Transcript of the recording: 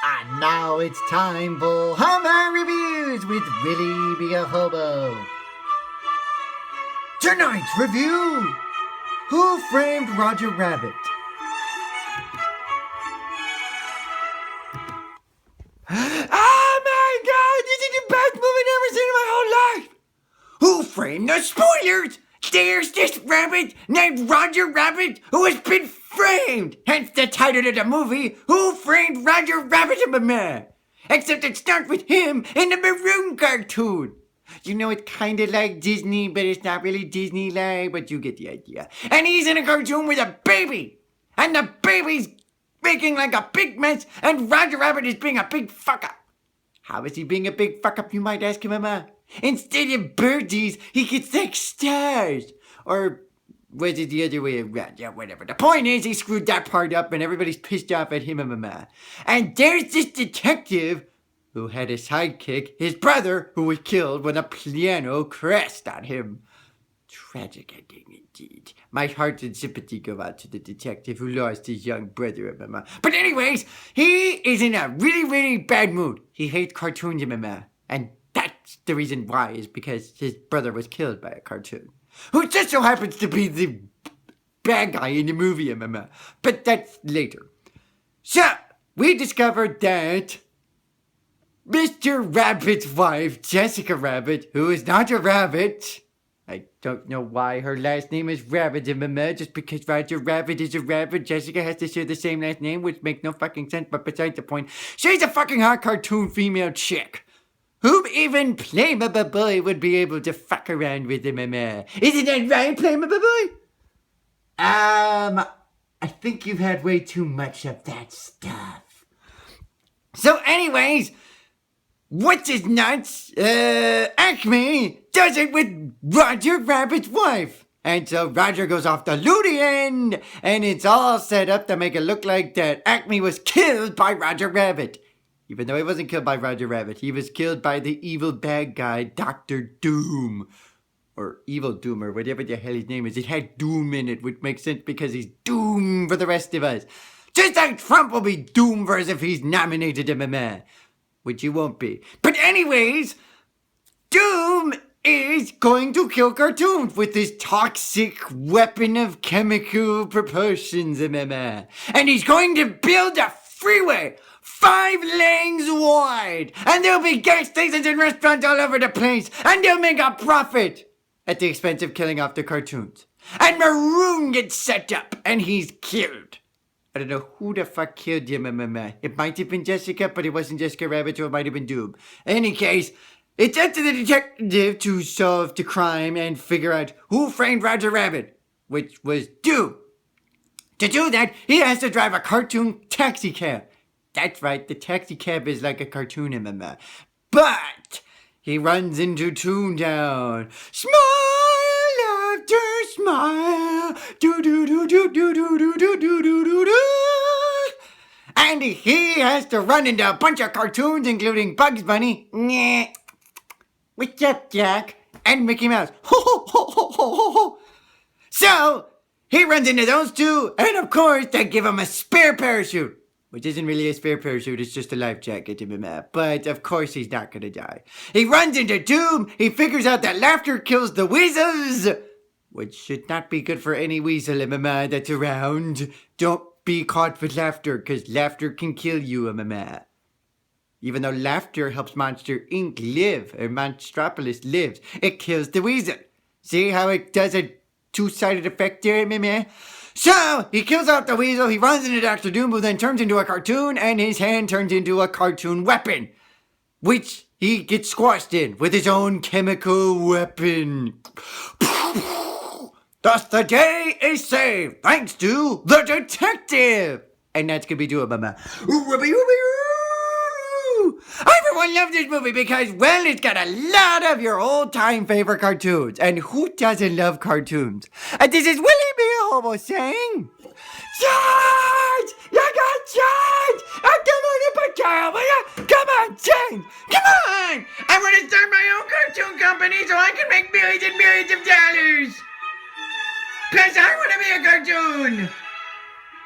And now it's time for Hobo Reviews with Willie B.A. Hobo. Tonight's review: Who Framed Roger Rabbit? Oh my god, this is the best movie I've ever seen in my whole life! Who framed the spoilers? There's this rabbit named Roger Rabbit who has been framed! Hence the title of the movie, Who Framed Roger Rabbit? Except it starts with him in the maroon cartoon. You know, it's kind of like Disney, but it's not really Disney-like, but you get the idea. And he's in a cartoon with a baby! And the baby's making like a big mess, and Roger Rabbit is being a big fuck-up. How is he being a big fuck-up, you might ask him, Mama? Instead of birdies, he gets like stars. Or was it the other way around? Yeah, whatever. The point is, he screwed that part up, and everybody's pissed off at him, Mama. And there's this detective who had a sidekick, his brother, who was killed when a piano crashed on him. Tragic ending indeed. My heart and sympathy go out to the detective who lost his young brother, Mama. But anyways, he is in a really, really bad mood. He hates cartoons, Mama. And that's the reason why, is because his brother was killed by a cartoon. Who just so happens to be the bad guy in the movie, Mama. But that's later. So, we discovered that Mr. Rabbit's wife, Jessica Rabbit, who is not a rabbit. I don't know why her last name is Rabbit, Mama. Just because Roger Rabbit is a rabbit, Jessica has to share the same last name, which makes no fucking sense, but besides the point, she's a fucking hot cartoon female chick. Whom even Playmobil Boy would be able to fuck around with, Mama. Isn't that right, Playmobil Boy? I think you've had way too much of that stuff. So anyways, what's his nuts? Acme does it with Roger Rabbit's wife. And so Roger goes off the loony end, and it's all set up to make it look like that Acme was killed by Roger Rabbit. Even though he wasn't killed by Roger Rabbit, he was killed by the evil bad guy, Dr. Doom. Or Evil Doom, or whatever the hell his name is. It had Doom in it, which makes sense because he's Doom for the rest of us. Just like Trump will be Doom for us if he's nominated him a man. Which he won't be. But anyways, Doom is going to kill cartoons with this toxic weapon of chemical proportions, Mama. And he's going to build a freeway 5 lanes wide. And there'll be gas stations and restaurants all over the place. And they'll make a profit at the expense of killing off the cartoons. And Maroon gets set up and he's killed. I don't know who the fuck killed him, Mama. It might have been Jessica, but it wasn't Jessica Rabbit, so it might have been Doom. In any case, it's up to the detective to solve the crime and figure out who framed Roger Rabbit, which was Doom. To do that, he has to drive a cartoon taxi cab. That's right, the taxi cab is like a cartoon, Mama. But he runs into Toontown. Smile after smile. Do do do do do do do do do do do do. And he has to run into a bunch of cartoons, including Bugs Bunny. Nyeh. What's up, Jack? And Mickey Mouse. Ho ho ho ho ho ho ho. So he runs into those two, and of course they give him a spare parachute. Which isn't really a spare parachute, it's just a life jacket to be mad. But of course he's not gonna die. He runs into Doom, he figures out that laughter kills the weasels. Which should not be good for any weasel, Mama, that's around. Don't be caught with laughter, because laughter can kill you, Mama. Even though laughter helps Monster Inc. live, or Monstropolis lives, it kills the weasel. See how it does a two-sided effect there, Mama? So, he kills out the weasel, he runs into Dr. Doom, who then turns into a cartoon, and his hand turns into a cartoon weapon. Which he gets squashed in with his own chemical weapon. Thus the day is saved, thanks to the detective. And that's gonna be doing, Mama. Everyone loves this movie because, well, it's got a lot of your old-time favorite cartoons. And who doesn't love cartoons? And this is Willie B.A. Hobo saying, Charge! You got charge! I'm come on, change! Come on! I want to start my own cartoon company so I can make millions and millions of dollars! Plus, I want to be a cartoon!